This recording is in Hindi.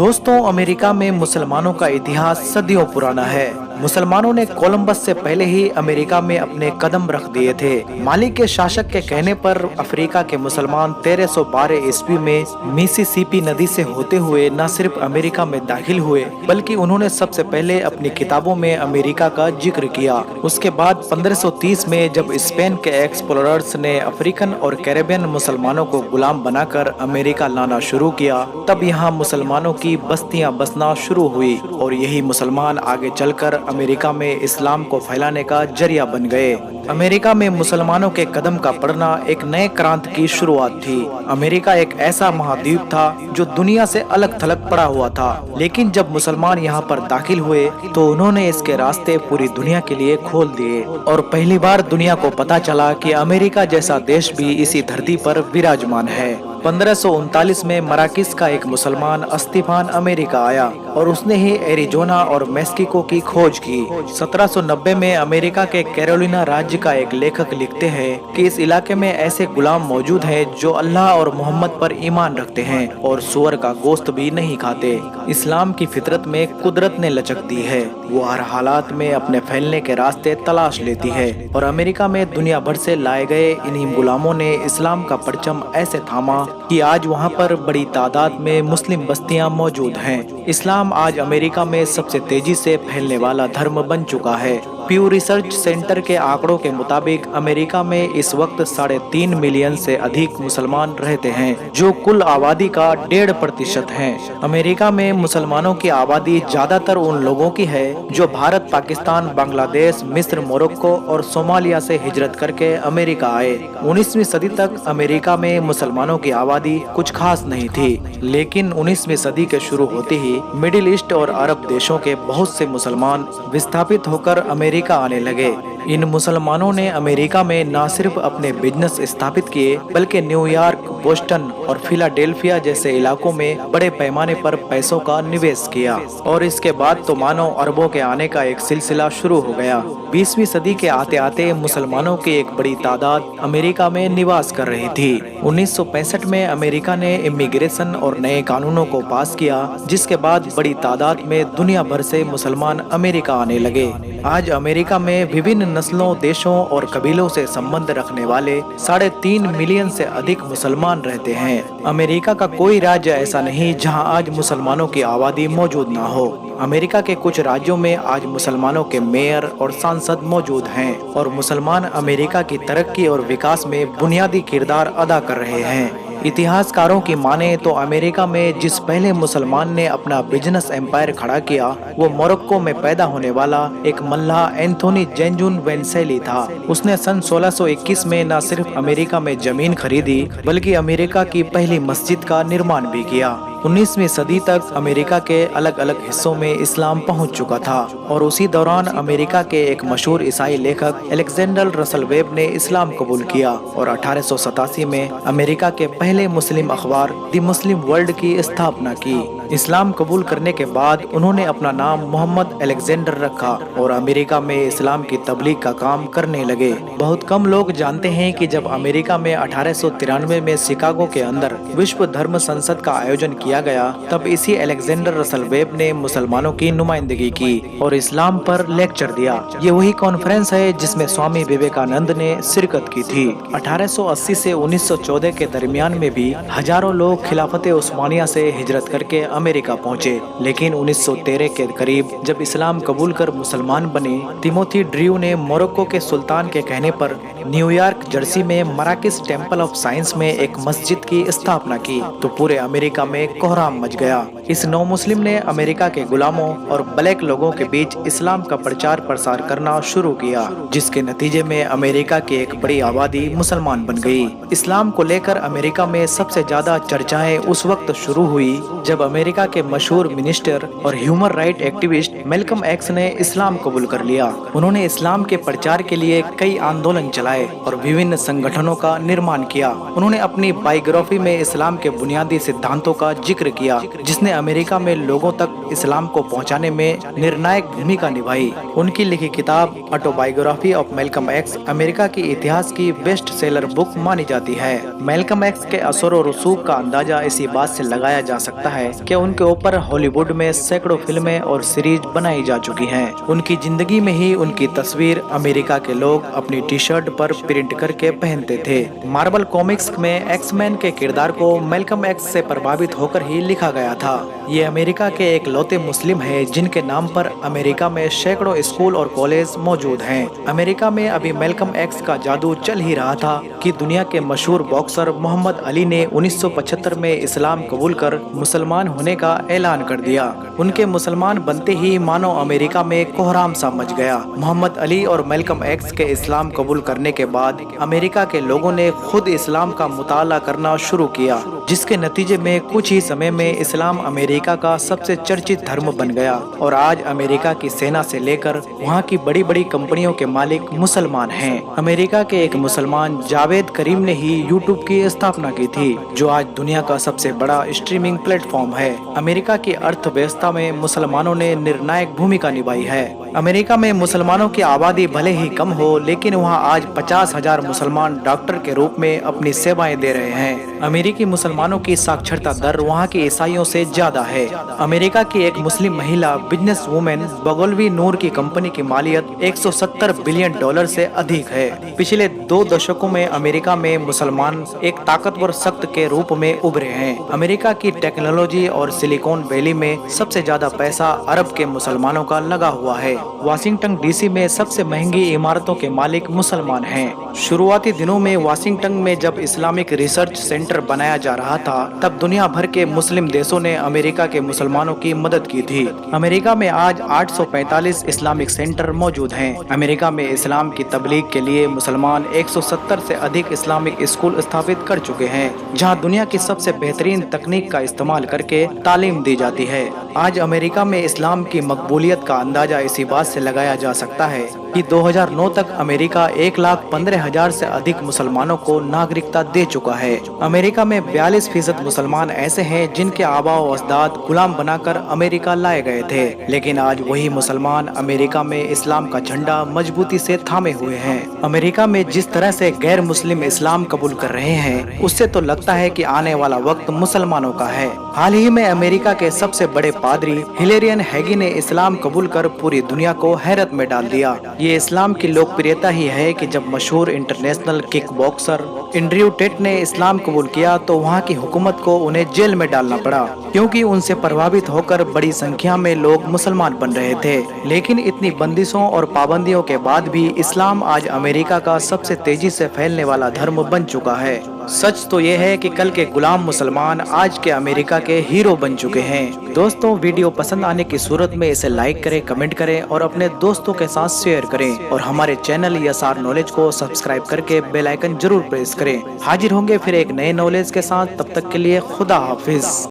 दोस्तों, अमेरिका में मुसलमानों का इतिहास सदियों पुराना है। मुसलमानों ने कोलंबस से पहले ही अमेरिका में अपने कदम रख दिए थे। माली के शासक के कहने पर अफ्रीका के मुसलमान 1312 ईस्वी में मिसिसिपी नदी से होते हुए न सिर्फ अमेरिका में दाखिल हुए, बल्कि उन्होंने सबसे पहले अपनी किताबों में अमेरिका का जिक्र किया। उसके बाद 1530 में जब स्पेन के एक्सप्लोरर्स ने अफ्रीकन और कैरेबियन मुसलमानों को गुलाम बनाकर अमेरिका लाना शुरू किया, तब यहाँ मुसलमानों की बस्तियां बसना शुरू हुई और यही मुसलमान आगे चलकर अमेरिका में इस्लाम को फैलाने का जरिया बन गए। अमेरिका में मुसलमानों के कदम का पड़ना एक नए क्रांति की शुरुआत थी। अमेरिका एक ऐसा महाद्वीप था जो दुनिया से अलग थलग पड़ा हुआ था, लेकिन जब मुसलमान यहाँ पर दाखिल हुए तो उन्होंने इसके रास्ते पूरी दुनिया के लिए खोल दिए और पहली बार दुनिया को पता चला कि अमेरिका जैसा देश भी इसी धरती पर विराजमान है। 1539 में मराकिस का एक मुसलमान अस्तिफान अमेरिका आया और उसने ही एरिजोना और मेक्सिको की खोज की। 1790 में अमेरिका के कैरोलिना राज्य का एक लेखक लिखते हैं कि इस इलाके में ऐसे गुलाम मौजूद हैं जो अल्लाह और मोहम्मद पर ईमान रखते हैं और सूअर का गोश्त भी नहीं खाते। इस्लाम की फितरत में कुदरत ने लचक दी है, वो हर हालात में अपने फैलने के रास्ते तलाश लेती है और अमेरिका में दुनिया भर से लाए गए इन्हीं गुलामों ने इस्लाम का परचम ऐसे थामा कि आज वहाँ पर बड़ी तादाद में मुस्लिम बस्तियाँ मौजूद हैं। इस्लाम आज अमेरिका में सबसे तेजी से फैलने वाला धर्म बन चुका है। प्यू रिसर्च सेंटर के आंकड़ों के मुताबिक अमेरिका में इस वक्त 3.5 मिलियन से अधिक मुसलमान रहते हैं, जो कुल आबादी का 1.5% है। अमेरिका में मुसलमानों की आबादी ज्यादातर उन लोगों की है जो भारत, पाकिस्तान, बांग्लादेश, मिस्र, मोरक्को और सोमालिया से हिजरत करके अमेरिका आए। 19वीं सदी तक अमेरिका में मुसलमानों की आबादी कुछ खास नहीं थी, लेकिन 19वीं सदी के शुरू होते ही मिडिल ईस्ट और अरब देशों के बहुत से मुसलमान विस्थापित होकर अमेरिका आने लगे। इन मुसलमानों ने अमेरिका में न सिर्फ अपने बिजनेस स्थापित किए, बल्कि न्यूयॉर्क, बोस्टन और फिलाडेल्फिया जैसे इलाकों में बड़े पैमाने पर पैसों का निवेश किया और इसके बाद तो मानो अरबों के आने का एक सिलसिला शुरू हो गया। 20वीं सदी के आते आते मुसलमानों की एक बड़ी तादाद अमेरिका में निवास कर रही थी। 1965 में अमेरिका ने इमिग्रेशन और नए कानूनों को पास किया, जिसके बाद बड़ी तादाद में दुनिया भर से मुसलमान अमेरिका आने लगे। आज अमेरिका में विभिन्न नस्लों, देशों और कबीलों से संबंध रखने वाले 3.5 मिलियन से अधिक मुसलमान रहते हैं। अमेरिका का कोई राज्य ऐसा नहीं जहां आज मुसलमानों की आबादी मौजूद ना हो। अमेरिका के कुछ राज्यों में आज मुसलमानों के मेयर और सांसद मौजूद हैं और मुसलमान अमेरिका की तरक्की और विकास में बुनियादी किरदार अदा कर रहे हैं। इतिहासकारों की माने तो अमेरिका में जिस पहले मुसलमान ने अपना बिजनेस एम्पायर खड़ा किया, वो मोरक्को में पैदा होने वाला एक मल्लाह एंथोनी जेंजुन वेंसेली था। उसने सन 1621 में न सिर्फ अमेरिका में जमीन खरीदी, बल्कि अमेरिका की पहली मस्जिद का निर्माण भी किया। 19वीं सदी तक अमेरिका के अलग अलग हिस्सों में इस्लाम पहुंच चुका था और उसी दौरान अमेरिका के एक मशहूर ईसाई लेखक अलेक्जेंडर रसल वेब ने इस्लाम कबूल किया और 1887 में अमेरिका के पहले मुस्लिम अखबार द मुस्लिम वर्ल्ड की स्थापना की। इस्लाम कबूल करने के बाद उन्होंने अपना नाम मोहम्मद अलेक्जेंडर रखा और अमेरिका में इस्लाम की तबलीग का काम करने लगे। बहुत कम लोग जानते हैं कि जब अमेरिका में 1893 में शिकागो के अंदर विश्व धर्म संसद का आयोजन किया गया, तब इसी अलेक्जेंडर रसल वेब ने मुसलमानों की नुमाइंदगी की और इस्लाम पर लेक्चर दिया। ये वही कॉन्फ्रेंस है जिसमें स्वामी विवेकानंद ने शिरकत की थी। 1880 से 1914 के दरमियान में भी हजारों लोग खिलाफत उस्मानिया से हिजरत करके अमेरिका पहुंचे, लेकिन 1913 के करीब जब इस्लाम कबूल कर मुसलमान बने, तिमोथी ड्रू ने मोरक्को के सुल्तान के कहने पर न्यूयॉर्क जर्सी में मराकिस टेम्पल ऑफ साइंस में एक मस्जिद की स्थापना की तो पूरे अमेरिका में कोहराम मच गया। इस नौ मुस्लिम ने अमेरिका के गुलामों और ब्लैक लोगों के बीच इस्लाम का प्रचार प्रसार करना शुरू किया, जिसके नतीजे में अमेरिका की एक बड़ी आबादी मुसलमान बन गई। इस्लाम को लेकर अमेरिका में सबसे ज्यादा चर्चाएं उस वक्त शुरू हुई जब अमेरिका के मशहूर मिनिस्टर और human right activist Malcolm x ने इस्लाम कबूल कर लिया। उन्होंने इस्लाम के प्रचार के लिए कई आंदोलन चलाए और विभिन्न संगठनों का निर्माण किया। उन्होंने अपनी बायोग्राफी में इस्लाम के बुनियादी सिद्धांतों का जिक्र किया, जिसने अमेरिका में लोगों तक इस्लाम को पहुंचाने में निर्णायक भूमिका निभाई। उनकी लिखी किताब autobiography of Malcolm x America की इतिहास की बेस्ट सेलर बुक मानी जाती है। मैल्कम एक्स के असर और रसूख का अंदाजा इसी बात से लगाया जा सकता है कि उनके ऊपर हॉलीवुड में सैकड़ों फिल्में और सीरीज बनाई जा चुकी हैं। उनकी जिंदगी में ही उनकी तस्वीर अमेरिका के लोग अपनी टी शर्ट पर प्रिंट करके पहनते थे। मार्वल कॉमिक्स में एक्स-मैन के किरदार को मैल्कम एक्स से प्रभावित होकर ही लिखा गया था। ये अमेरिका के एक लौते मुस्लिम है जिनके नाम पर अमेरिका में सैकड़ों स्कूल और कॉलेज मौजूद हैं। अमेरिका में अभी मैल्कम एक्स का जादू चल ही रहा था कि दुनिया के मशहूर बॉक्सर मोहम्मद अली ने 1975 में इस्लाम कबूल कर मुसलमान होने का ऐलान कर दिया। उनके मुसलमान बनते ही मानो अमेरिका में कोहराम सा मच गया। मोहम्मद अली और मैल्कम एक्स के इस्लाम कबूल करने के बाद अमेरिका के लोगों ने खुद इस्लाम का मुताला करना शुरू किया, जिसके नतीजे में कुछ ही समय में इस्लाम अमेरिका का सबसे चर्चित धर्म बन गया और आज अमेरिका की सेना से लेकर वहाँ की बड़ी बड़ी कंपनियों के मालिक मुसलमान हैं। अमेरिका के एक मुसलमान जावेद करीम ने ही यूट्यूब की स्थापना की थी, जो आज दुनिया का सबसे बड़ा स्ट्रीमिंग प्लेटफॉर्म है। अमेरिका की अर्थव्यवस्था में मुसलमानों ने निर्णायक भूमिका निभाई है। अमेरिका में मुसलमानों की आबादी भले ही कम हो, लेकिन वहाँ आज 50,000 मुसलमान डॉक्टर के रूप में अपनी सेवाएं दे रहे हैं। अमेरिकी मुसलमानों की साक्षरता दर वहाँ के ईसाइयों से ज्यादा है। अमेरिका की एक मुस्लिम महिला बिजनेस वुमेन बगोलवी नूर की कंपनी की मालियत 170 बिलियन डॉलर से अधिक है। पिछले 2 दशकों में अमेरिका में मुसलमान एक ताकतवर शक्ति के रूप में उभरे हैं। अमेरिका की टेक्नोलॉजी और सिलिकॉन वैली में सबसे ज्यादा पैसा अरब के मुसलमानों का लगा हुआ है। वाशिंगटन डीसी में सबसे महंगी इमारतों के मालिक मुसलमान हैं। शुरुआती दिनों में वाशिंगटन में जब इस्लामिक रिसर्च सेंटर बनाया जा रहा था, तब दुनिया भर के मुस्लिम देशों ने अमेरिका के मुसलमानों की मदद की थी। अमेरिका में आज 845 इस्लामिक सेंटर मौजूद हैं। अमेरिका में इस्लाम की तबलीग के लिए मुसलमान 170 से अधिक इस्लामिक स्कूल स्थापित कर चुके हैं, जहां दुनिया की सबसे बेहतरीन तकनीक का इस्तेमाल करके तालीम दी जाती है। आज अमेरिका में इस्लाम की मकबूलियत का अंदाजा इसी बात से लगाया जा सकता है कि 2009 तक अमेरिका 1,15,000 से अधिक मुसलमानों को नागरिकता दे चुका है। अमेरिका में 42% मुसलमान ऐसे हैं जिनके आबा व अजदाद गुलाम बनाकर अमेरिका लाए गए थे, लेकिन आज वही मुसलमान अमेरिका में इस्लाम का झंडा मजबूती से थामे हुए हैं। अमेरिका में जिस तरह से गैर मुस्लिम इस्लाम कबूल कर रहे हैं, उससे तो लगता है कि आने वाला वक्त मुसलमानों का है। हाल ही में अमेरिका के सबसे बड़े पादरी हिलेरियन हैगी ने इस्लाम कबूल कर पूरी दुनिया को हैरत में डाल दिया। ये इस्लाम की लोकप्रियता ही है कि जब मशहूर international kick boxer Andrew Tate ने इस्लाम कबूल किया तो वहाँ की हुकूमत को उन्हें जेल में डालना पड़ा, क्योंकि उनसे प्रभावित होकर बड़ी संख्या में लोग मुसलमान बन रहे थे। लेकिन इतनी बंदिशों और पाबंदियों के बाद भी इस्लाम आज अमेरिका का सबसे तेजी से फैलने वाला धर्म बन चुका है। सच तो ये है कि कल के गुलाम मुसलमान आज के अमेरिका के हीरो बन चुके हैं। दोस्तों, वीडियो पसंद आने की सूरत में इसे लाइक करें, कमेंट करें और अपने दोस्तों के साथ शेयर करें और हमारे चैनल YSR नॉलेज को सब्सक्राइब करके बेल आइकन जरूर प्रेस करें। हाजिर होंगे फिर एक नए नॉलेज के साथ, तब तक के लिए खुदा हाफिज।